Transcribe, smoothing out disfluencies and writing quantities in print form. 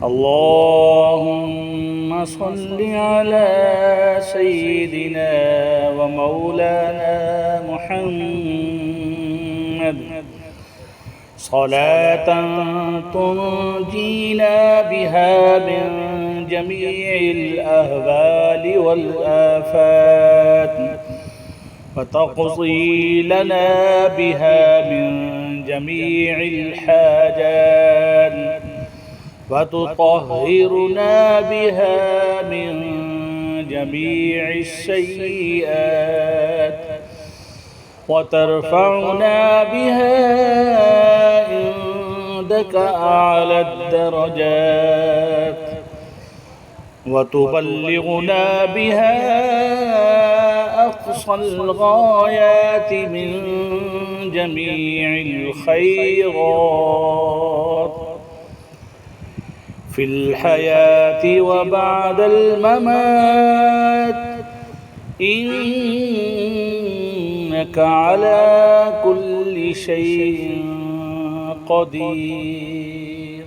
اللهم صل على سيدنا ومولانا محمد صلاة تنجينا بها من جميع الأهوال والآفات وتقضي لنا بها من جميع الحاجات وتطهرنا بها من جميع السيئات وترفعنا بها عندك أعلى الدرجات وتبلغنا بها أقصى الغايات من جميع الخيرات في الحياة وبعد الممات إنك على كل شيء قدير.